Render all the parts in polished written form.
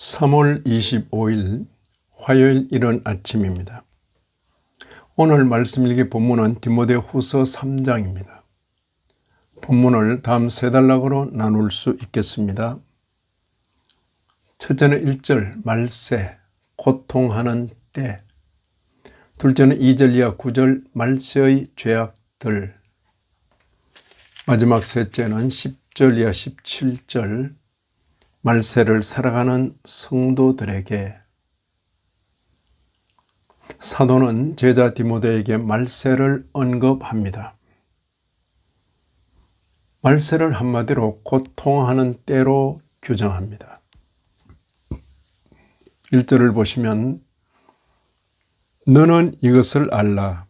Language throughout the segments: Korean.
3월 25일 화요일 이른 아침입니다. 오늘 말씀 일기 본문은 디모데후서 3장입니다. 본문을 다음 세 단락으로 나눌 수 있겠습니다. 첫째는 1절 말세, 고통하는 때. 둘째는 2절 이하 9절 말세의 죄악들. 마지막 셋째는 10절 이하 17절 말세를 살아가는 성도들에게. 사도는 제자 디모데에게 말세를 언급합니다. 말세를 한마디로 고통하는 때로 규정합니다. 1절을 보시면 너는 이것을 알라.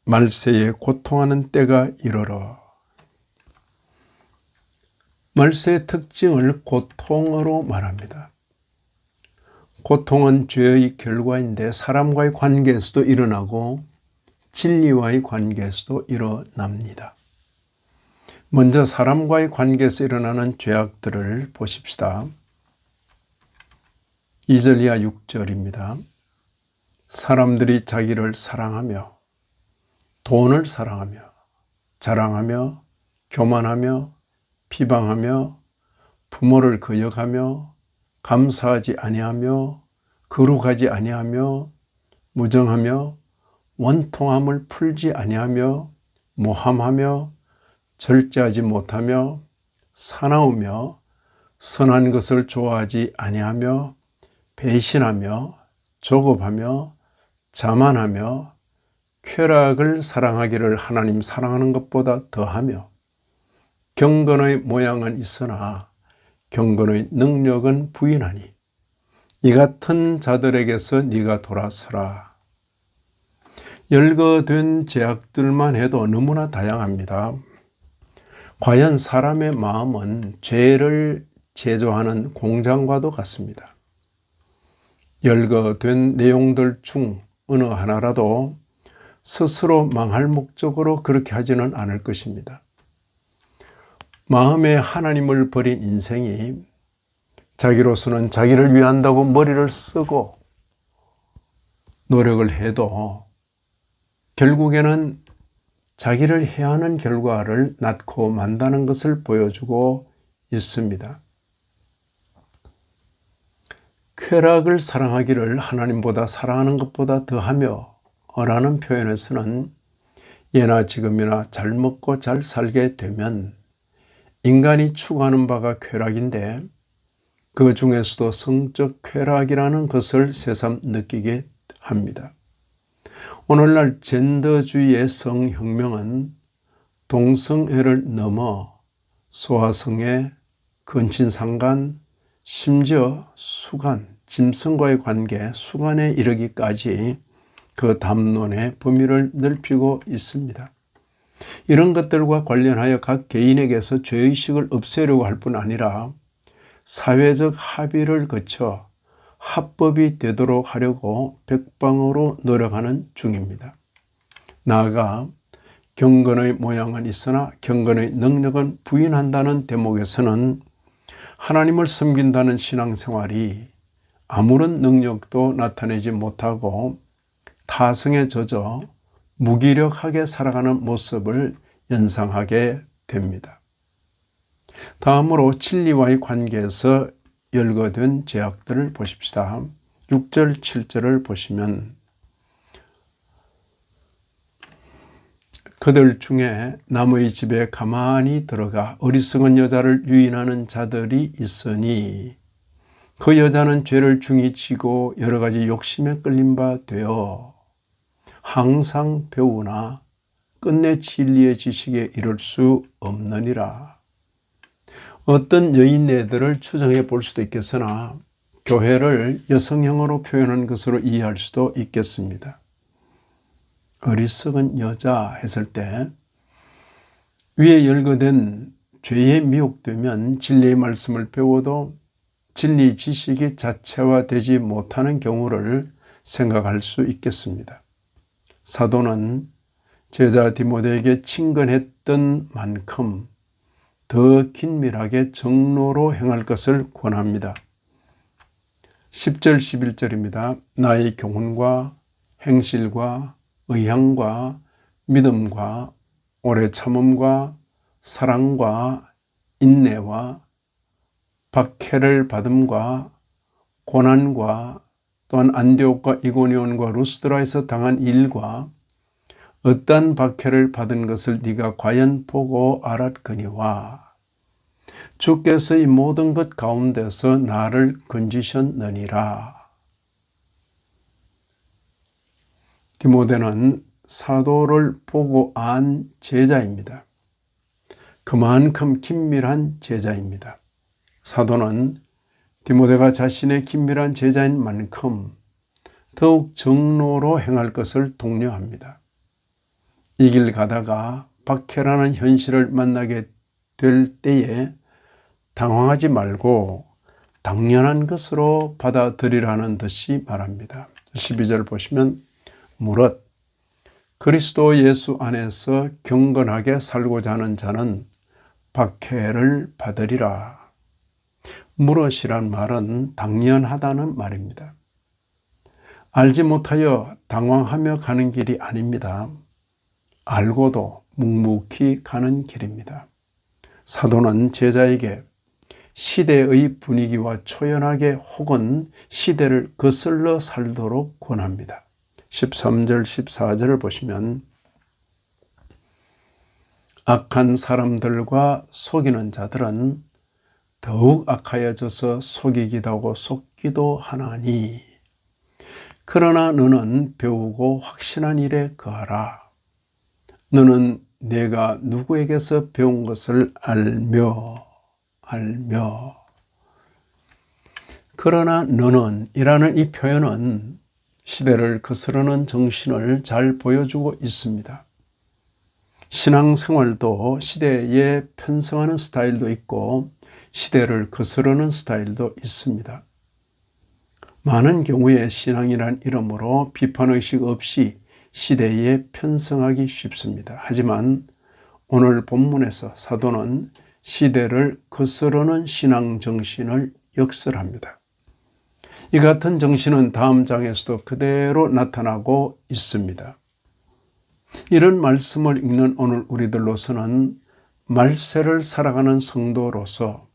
말세에 고통하는 때가 이르러. 말세의 특징을 고통으로 말합니다. 고통은 죄의 결과인데 사람과의 관계에서도 일어나고 진리와의 관계에서도 일어납니다. 먼저 사람과의 관계에서 일어나는 죄악들을 보십시다. 2절 이하 6절입니다. 사람들이 자기를 사랑하며 돈을 사랑하며 자랑하며 교만하며 비방하며 부모를 거역하며 감사하지 아니하며 거룩하지 아니하며 무정하며 원통함을 풀지 아니하며 모함하며 절제하지 못하며 사나우며 선한 것을 좋아하지 아니하며 배신하며 조급하며 자만하며 쾌락을 사랑하기를 하나님 사랑하는 것보다 더하며 경건의 모양은 있으나 경건의 능력은 부인하니 이 같은 자들에게서 네가 돌아서라. 열거된 죄악들만 해도 너무나 다양합니다. 과연 사람의 마음은 죄를 제조하는 공장과도 같습니다. 열거된 내용들 중 어느 하나라도 스스로 망할 목적으로 그렇게 하지는 않을 것입니다. 마음에 하나님을 버린 인생이 자기로서는 자기를 위한다고 머리를 쓰고 노력을 해도 결국에는 자기를 해하는 결과를 낳고 만다는 것을 보여주고 있습니다. 쾌락을 사랑하기를 하나님보다 사랑하는 것보다 더하며 라는 표현에서는 예나 지금이나 잘 먹고 잘 살게 되면 인간이 추구하는 바가 쾌락인데 그 중에서도 성적 쾌락이라는 것을 새삼 느끼게 합니다. 오늘날 젠더주의의 성혁명은 동성애를 넘어 소아성애, 근친상간, 심지어 수간, 짐승과의 관계, 수간에 이르기까지 그 담론의 범위를 넓히고 있습니다. 이런 것들과 관련하여 각 개인에게서 죄의식을 없애려고 할 뿐 아니라 사회적 합의를 거쳐 합법이 되도록 하려고 백방으로 노력하는 중입니다. 나아가 경건의 모양은 있으나 경건의 능력은 부인한다는 대목에서는 하나님을 섬긴다는 신앙생활이 아무런 능력도 나타내지 못하고 타성에 젖어 무기력하게 살아가는 모습을 연상하게 됩니다. 다음으로 진리와의 관계에서 열거된 죄악들을 보십시다. 6절, 7절을 보시면 그들 중에 남의 집에 가만히 들어가 어리석은 여자를 유인하는 자들이 있으니 그 여자는 죄를 중히 지고 여러 가지 욕심에 끌린 바 되어 항상 배우나 끝내 진리의 지식에 이를 수 없느니라. 어떤 여인네들을 추정해 볼 수도 있겠으나 교회를 여성형으로 표현한 것으로 이해할 수도 있겠습니다. 어리석은 여자 했을 때 위에 열거된 죄에 미혹되면 진리의 말씀을 배워도 진리 지식이 자체화되지 못하는 경우를 생각할 수 있겠습니다. 사도는 제자 디모데에게 친근했던 만큼 더 긴밀하게 정로로 행할 것을 권합니다. 10절 11절입니다. 나의 교훈과 행실과 의향과 믿음과 오래 참음과 사랑과 인내와 박해를 받음과 고난과 또한 안디옥과 이고니온과 루스드라에서 당한 일과 어떠한 박해를 받은 것을 네가 과연 보고 알았거니와 주께서 이 모든 것 가운데서 나를 건지셨느니라. 디모데는 사도를 보고 안 제자입니다. 그만큼 긴밀한 제자입니다. 사도는 디모데가 자신의 긴밀한 제자인 만큼 더욱 정로로 행할 것을 독려합니다. 이 길 가다가 박해라는 현실을 만나게 될 때에 당황하지 말고 당연한 것으로 받아들이라는 듯이 말합니다. 12절 보시면 무릇 그리스도 예수 안에서 경건하게 살고자 하는 자는 박해를 받으리라. 무릇이란 말은 당연하다는 말입니다. 알지 못하여 당황하며 가는 길이 아닙니다. 알고도 묵묵히 가는 길입니다. 사도는 제자에게 시대의 분위기와 초연하게 혹은 시대를 거슬러 살도록 권합니다. 13절 14절을 보시면 악한 사람들과 속이는 자들은 더욱 악하여져서 속이기도 하고 속기도 하나니 그러나 너는 배우고 확신한 일에 거하라. 너는 내가 누구에게서 배운 것을 알며 그러나 너는 이라는 이 표현은 시대를 거스르는 정신을 잘 보여주고 있습니다. 신앙생활도 시대에 편성하는 스타일도 있고 시대를 거스르는 스타일도 있습니다. 많은 경우에 신앙이란 이름으로 비판의식 없이 시대에 편성하기 쉽습니다. 하지만 오늘 본문에서 사도는 시대를 거스르는 신앙 정신을 역설합니다. 이 같은 정신은 다음 장에서도 그대로 나타나고 있습니다. 이런 말씀을 읽는 오늘 우리들로서는 말세를 살아가는 성도로서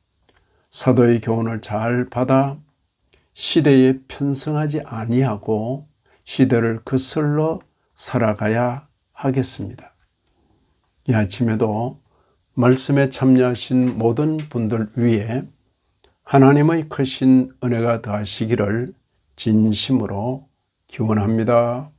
사도의 교훈을 잘 받아 시대에 편성하지 아니하고 시대를 거슬러 살아가야 하겠습니다. 이 아침에도 말씀에 참여하신 모든 분들 위해 하나님의 크신 은혜가 더하시기를 진심으로 기원합니다.